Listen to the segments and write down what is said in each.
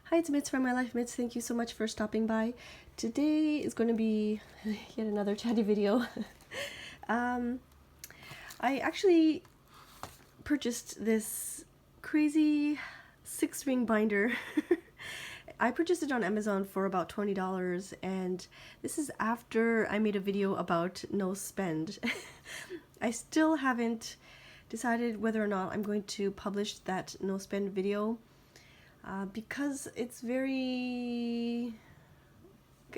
Hi, it's Mitz from My Life Mitz. Thank you so much for stopping by. Today is going to be yet another chatty video. I actually purchased this crazy 6-ring binder. I purchased it on Amazon for about $20, and this is after I made a video about no spend. I still haven't decided whether or not I'm going to publish that no spend video. Because it's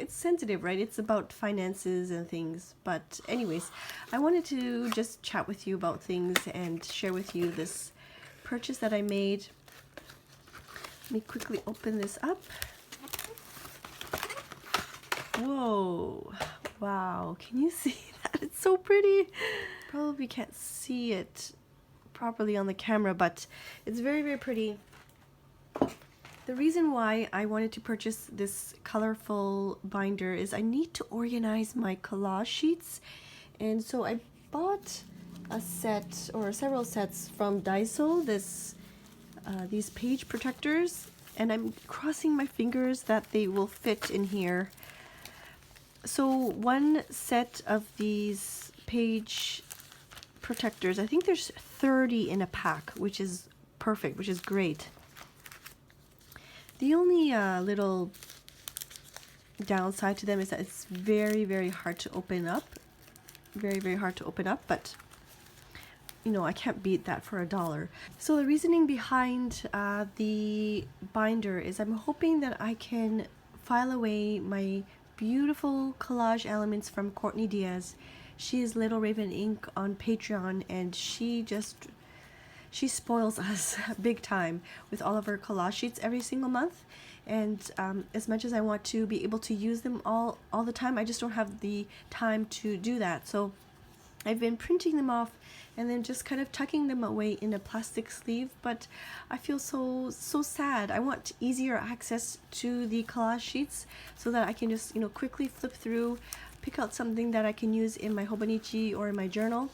sensitive, right? It's about finances and things. But anyways, I wanted to just chat with you about things and share with you this purchase that I made. Let me quickly open this up. Whoa, wow, can you see that? It's so pretty. Probably can't see it properly on the camera, but it's very, very pretty. The reason why I wanted to purchase this colorful binder is I need to organize my collage sheets, and so I bought a set or several sets from Daiso, these page protectors, and I'm crossing my fingers that they will fit in here. So one set of these page protectors, I think there's 30 in a pack, which is perfect, which is great. The only little downside to them is that it's very, very hard to open up. Very, very hard to open up, but you know, I can't beat that for $1. So the reasoning behind the binder is I'm hoping that I can file away my beautiful collage elements from Courtney Diaz. She is Little Raven Ink on Patreon, and she spoils us big time with all of her collage sheets every single month. And as much as I want to be able to use them all the time, I just don't have the time to do that. So I've been printing them off and then just kind of tucking them away in a plastic sleeve, but I feel so sad. I want easier access to the collage sheets so that I can just, you know, quickly flip through, pick out something that I can use in my Hobonichi or in my journal.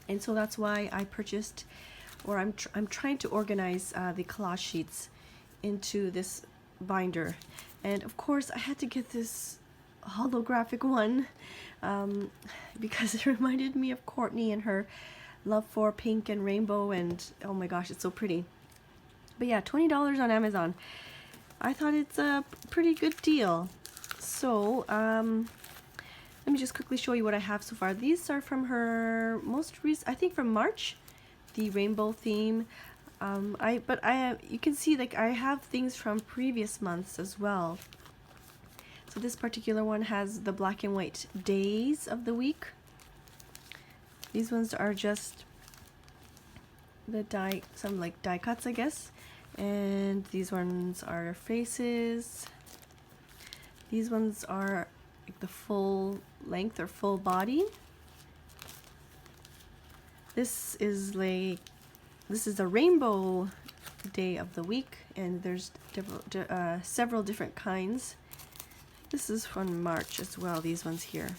And so that's why I purchased, or I'm trying to organize the collage sheets into this binder. And of course I had to get this holographic one because it reminded me of Courtney and her love for pink and rainbow, and oh my gosh, it's so pretty. But yeah, $20 on Amazon. I thought it's a pretty good deal. So let me just quickly show you what I have so far. These are from her most recent, I think from March, the rainbow theme. You can see, like, I have things from previous months as well. So this particular one has the black and white days of the week. These ones are just the some like die cuts, I guess. And these ones are faces. These ones are like the full length or full body. This is a rainbow day of the week, and there's several different kinds. This is from March as well, these ones here.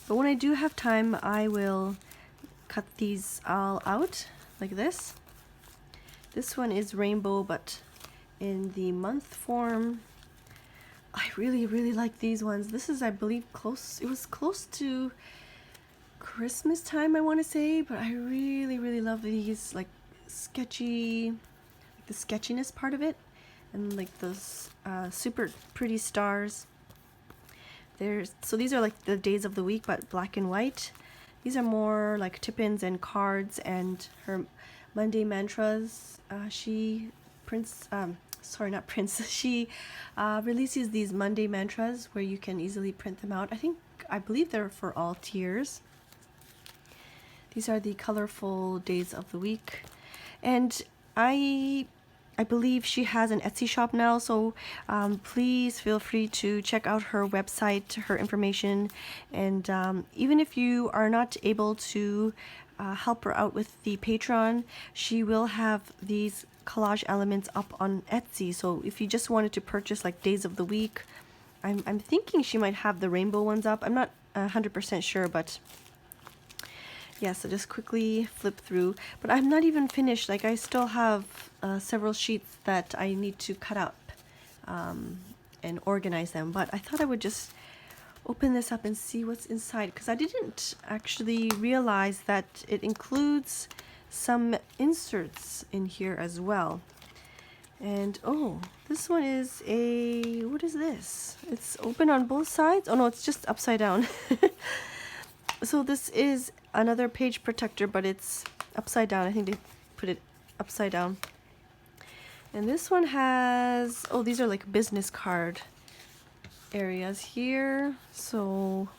But when I do have time, I will cut these all out like this. This one is rainbow, but in the month form. I really, really like these ones. This is, I believe, it was close to Christmas time, I want to say, but I really, really love these, like, sketchy, like the sketchiness part of it, and like those super pretty stars. So these are like the days of the week, but black and white. These are more like tip-ins and cards, and her Monday mantras. She releases these Monday mantras where you can easily print them out. I believe they're for all tiers. These are the colorful days of the week, and I believe she has an Etsy shop now, so please feel free to check out her website, her information, and even if you are not able to help her out with the Patreon, she will have these collage elements up on Etsy. So if you just wanted to purchase like days of the week, I'm thinking she might have the rainbow ones up. I'm not 100% sure, but yeah, so just quickly flip through, but I'm not even finished. Like I still have several sheets that I need to cut up and organize them, but I thought I would just open this up and see what's inside, because I didn't actually realize that it includes some inserts in here as well. And oh, this one is a, what is this? It's open on both sides. Oh no, it's just upside down. So this is another page protector, but it's upside down. I think they put it upside down. And this one has, oh, these are like business card areas here. So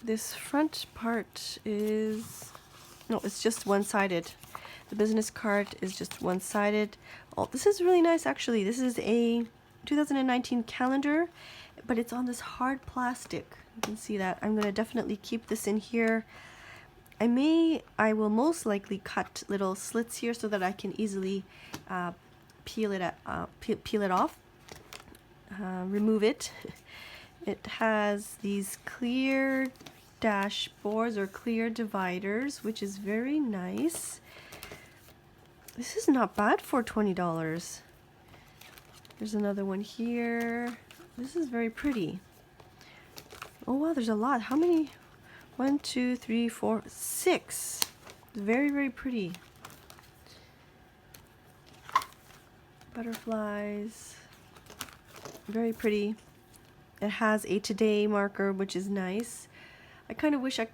this front part is, no, it's just one-sided. The business card is just one-sided. Oh, this is really nice actually. This is a 2019 calendar, but it's on this hard plastic. You can see that. I'm gonna definitely keep this in here. I will most likely cut little slits here so that I can easily peel it off, remove it. It has these clear dashboards or clear dividers, which is very nice. This is not bad for $20. There's another one here. This is very pretty. Oh wow, there's a lot. How many? 1, 2, 3, 4, 6. Very, very pretty. Butterflies. Very pretty. It has a today marker, which is nice. I kind of wish I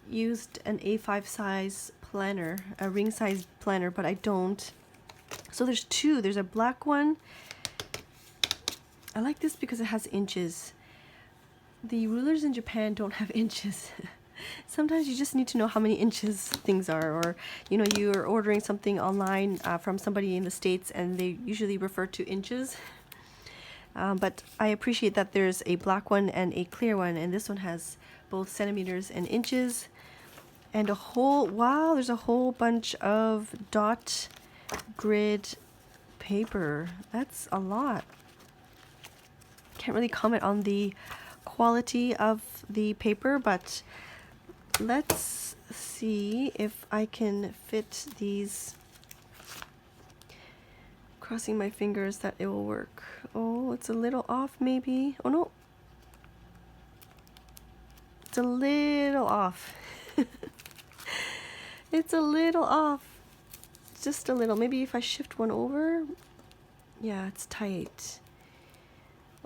used an A5 size planner, a ring size planner, but I don't. So there's two. There's a black one. I like this because it has inches. The rulers in Japan don't have inches. Sometimes you just need to know how many inches things are, or you know, you're ordering something online from somebody in the States and they usually refer to inches. But I appreciate that there's a black one and a clear one, and this one has both centimeters and inches. And a whole, wow, there's a whole bunch of dot grid paper. That's a lot. Can't really comment on the quality of the paper, but let's see if I can fit these. Crossing my fingers that it will work. Oh, it's a little off maybe. Oh no, it's a little off. It's a little off, just a little. Maybe if I shift one over. Yeah, it's tight.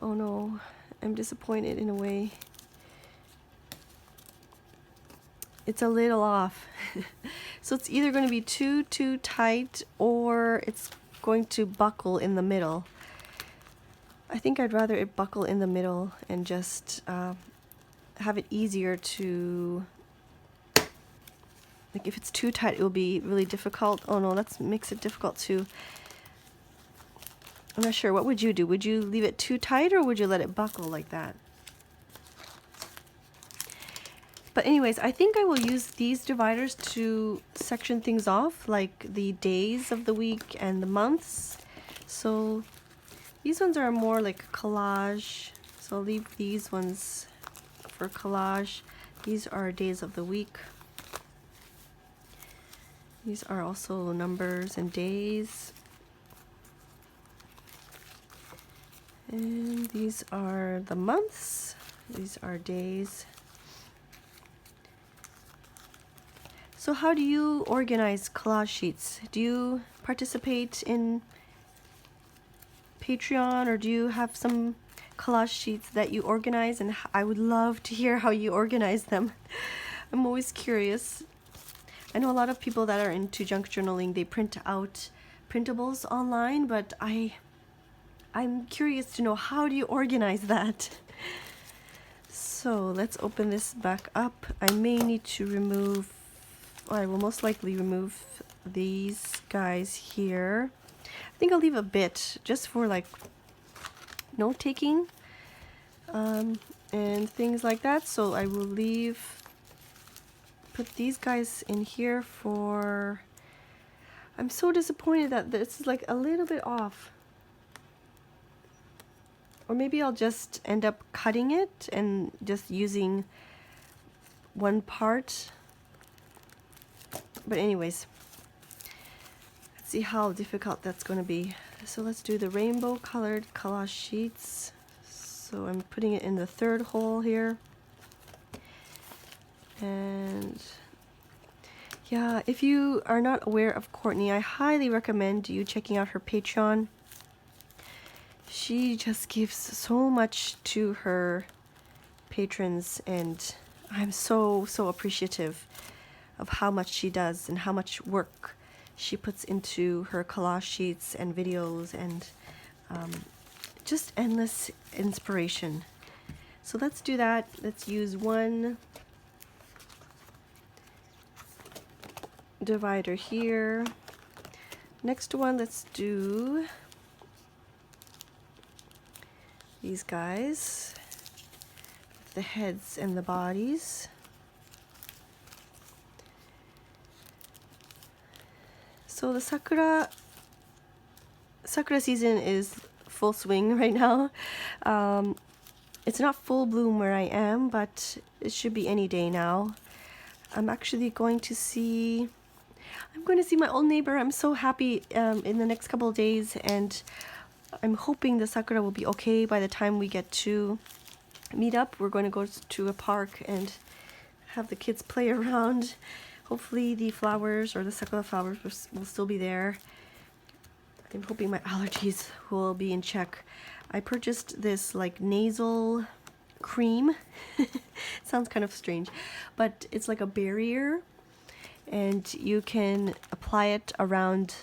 Oh no, I'm disappointed in a way. It's a little off. So it's either going to be too tight, or it's going to buckle in the middle. I think I'd rather it buckle in the middle and just have it easier to, like if it's too tight it will be really difficult. Oh no, that makes it difficult too. I'm not sure. What would you do? Would you leave it too tight, or would you let it buckle like that? But anyways, I think I will use these dividers to section things off, like the days of the week and the months. So these ones are more like collage. So I'll leave these ones for collage. These are days of the week. These are also numbers and days. And these are the months. These are days. So how do you organize collage sheets? Do you participate in Patreon, or do you have some collage sheets that you organize? And I would love to hear how you organize them. I'm always curious. I know a lot of people that are into junk journaling, they print out printables online, but I'm curious to know, how do you organize that? So let's open this back up. I may need to remove, I will most likely remove these guys here. I think I'll leave a bit just for like note taking and things like that. So I will put these guys in here for, I'm so disappointed that this is like a little bit off. Or maybe I'll just end up cutting it and just using one part But anyways, let's see how difficult that's going to be. So let's do the rainbow colored collage sheets. So I'm putting it in the third hole here. And yeah, if you are not aware of Courtney, I highly recommend you checking out her Patreon. She just gives so much to her patrons, and I'm so appreciative of how much she does and how much work she puts into her collage sheets and videos, and just endless inspiration. So let's do that. Let's use one divider here. Next one, let's do these guys, the heads and the bodies. So the sakura season is full swing right now. It's not full bloom where I am, but it should be any day now. I'm actually going to see my old neighbor. I'm so happy in the next couple of days, and I'm hoping the sakura will be okay by the time we get to meet up. We're going to go to a park and have the kids play around. Hopefully the flowers, or the sakura flowers, will still be there. I'm hoping my allergies will be in check. I purchased this like nasal cream. Sounds kind of strange, but it's like a barrier, and you can apply it around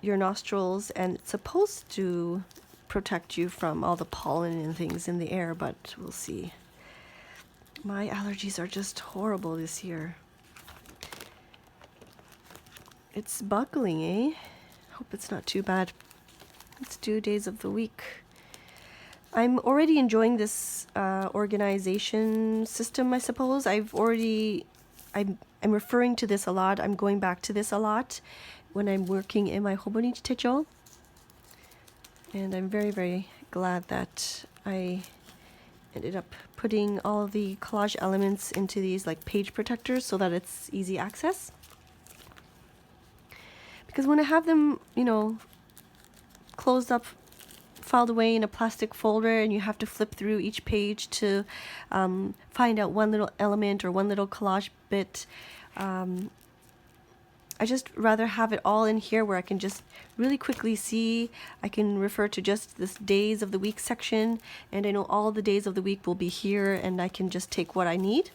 your nostrils, and it's supposed to protect you from all the pollen and things in the air, but we'll see. My allergies are just horrible this year. It's buckling, eh? Hope it's not too bad. Let's do days of the week. I'm already enjoying this organization system, I suppose. I'm referring to this a lot. I'm going back to this a lot when I'm working in my Hobonichi Techo. And I'm very glad that I ended up putting all of the collage elements into these like page protectors so that it's easy access. Because when I have them, you know, closed up, filed away in a plastic folder, and you have to flip through each page to find out one little element or one little collage bit, I just rather have it all in here where I can just really quickly see. I can refer to just this days of the week section, and I know all the days of the week will be here, and I can just take what I need.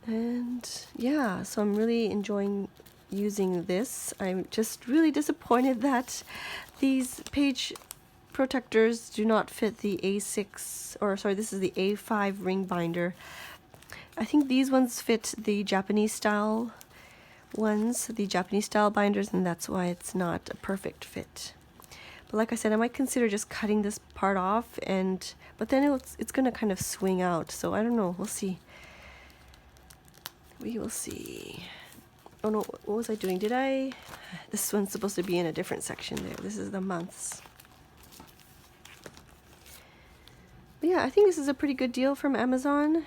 And yeah, so I'm really enjoying using this. I'm just really disappointed that these page protectors do not fit the A6, or sorry, this is the A5 ring binder. I think these ones fit the Japanese style ones, the Japanese style binders, and that's why it's not a perfect fit. But like I said, I might consider just cutting this part off, but then it's gonna kind of swing out, so I don't know, we'll see. We will see. Oh no, what was I doing? This one's supposed to be in a different section there. This is the months. But yeah, I think this is a pretty good deal from Amazon.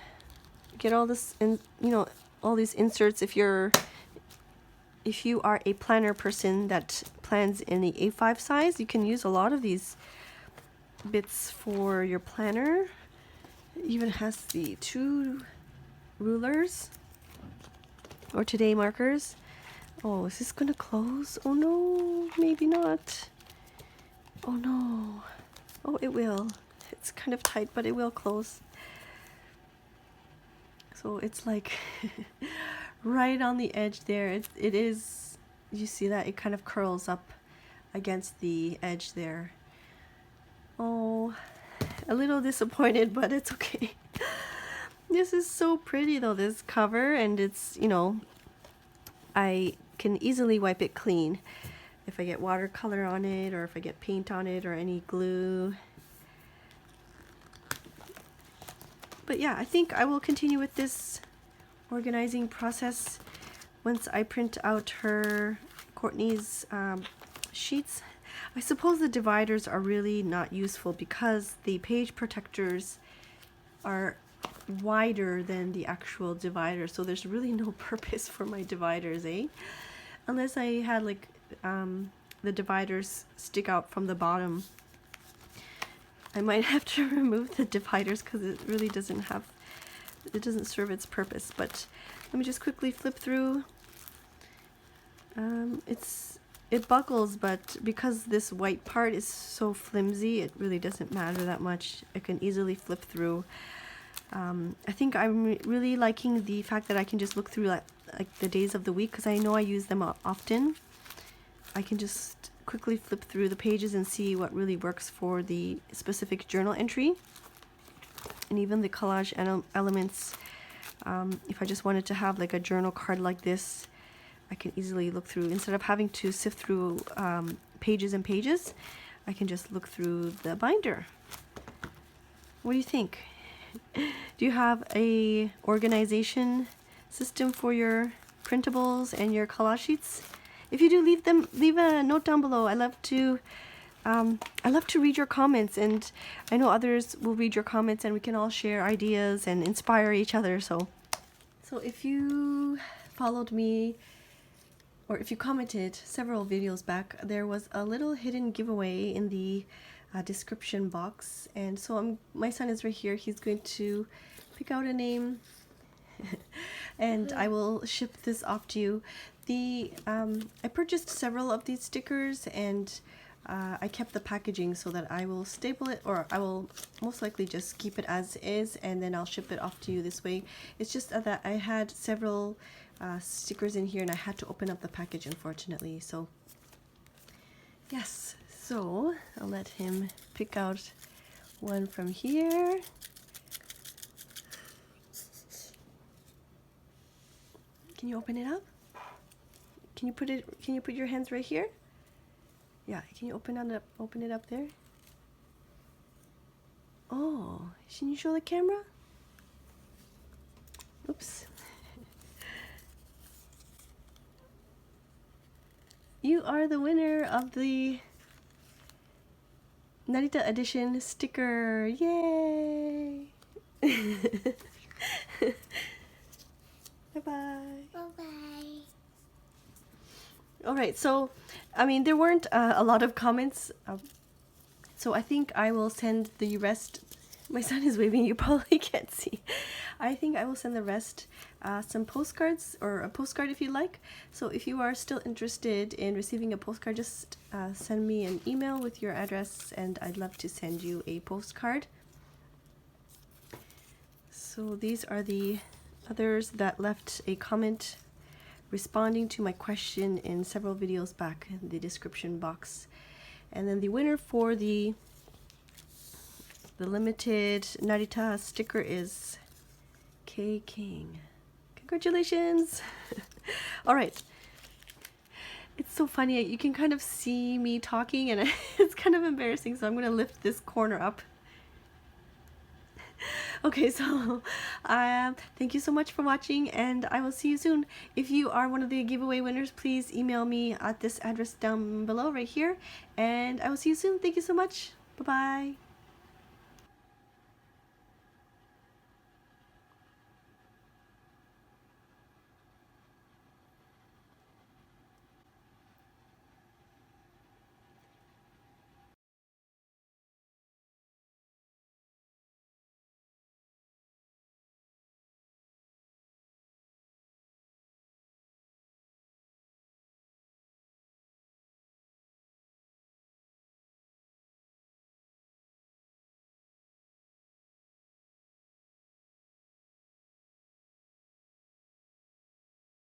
Get all this, and you know, all these inserts. If you are a planner person that plans in the A5 size, you can use a lot of these bits for your planner. It even has the 2 rulers or today markers. Oh, is this gonna close? Oh no, maybe not. Oh no. Oh, it will. It's kind of tight, but it will close. So it's like right on the edge there. It is, you see that? It kind of curls up against the edge there. Oh, a little disappointed, but it's okay. This is so pretty though, this cover, and it's, you know, I can easily wipe it clean if I get watercolor on it, or if I get paint on it, or any glue. But yeah, I think I will continue with this organizing process once I print out Courtney's sheets. I suppose the dividers are really not useful because the page protectors are wider than the actual divider, so there's really no purpose for my dividers, unless I had like the dividers stick out from the bottom. I might have to remove the dividers because it really doesn't serve its purpose. But let me just quickly flip through. It buckles, but because this white part is so flimsy, it really doesn't matter that much. I can easily flip through. I think I'm really liking the fact that I can just look through like the days of the week, because I know I use them often. I can just quickly flip through the pages and see what really works for the specific journal entry. And even the collage elements, if I just wanted to have like a journal card like this, I can easily look through. Instead of having to sift through pages and pages, I can just look through the binder. What do you think? Do you have a organization system for your printables and your collage sheets? If you do, leave a note down below. I love to read your comments, and I know others will read your comments, and we can all share ideas and inspire each other. So if you followed me, or if you commented several videos back, there was a little hidden giveaway in the description box, and so my son is right here. He's going to pick out a name and I will ship this off to you. I purchased several of these stickers, and I kept the packaging so that I will staple it, or I will most likely just keep it as is, and then I'll ship it off to you this way. It's just that I had several stickers in here and I had to open up the package, unfortunately. So yes, so I'll let him pick out one from here. Can you open it up? Can you put your hands right here? Yeah, can you open it up there? Oh, can you show the camera? Oops. You are the winner of the Narita edition sticker. Yay! Bye-bye. Bye-bye. All right, so, I mean, there weren't a lot of comments, so I think I will send the rest. My son is waving, you probably can't see. I think I will send the rest some postcards, or a postcard if you like. So if you are still interested in receiving a postcard, just send me an email with your address, and I'd love to send you a postcard. So these are the others that left a comment responding to my question in several videos back in the description box. And then the winner for the limited Narita sticker is K King. Congratulations! All right. It's so funny. You can kind of see me talking, and it's kind of embarrassing, so I'm going to lift this corner up. Okay, so thank you so much for watching, and I will see you soon. If you are one of the giveaway winners, please email me at this address down below right here, and I will see you soon. Thank you so much. Bye-bye.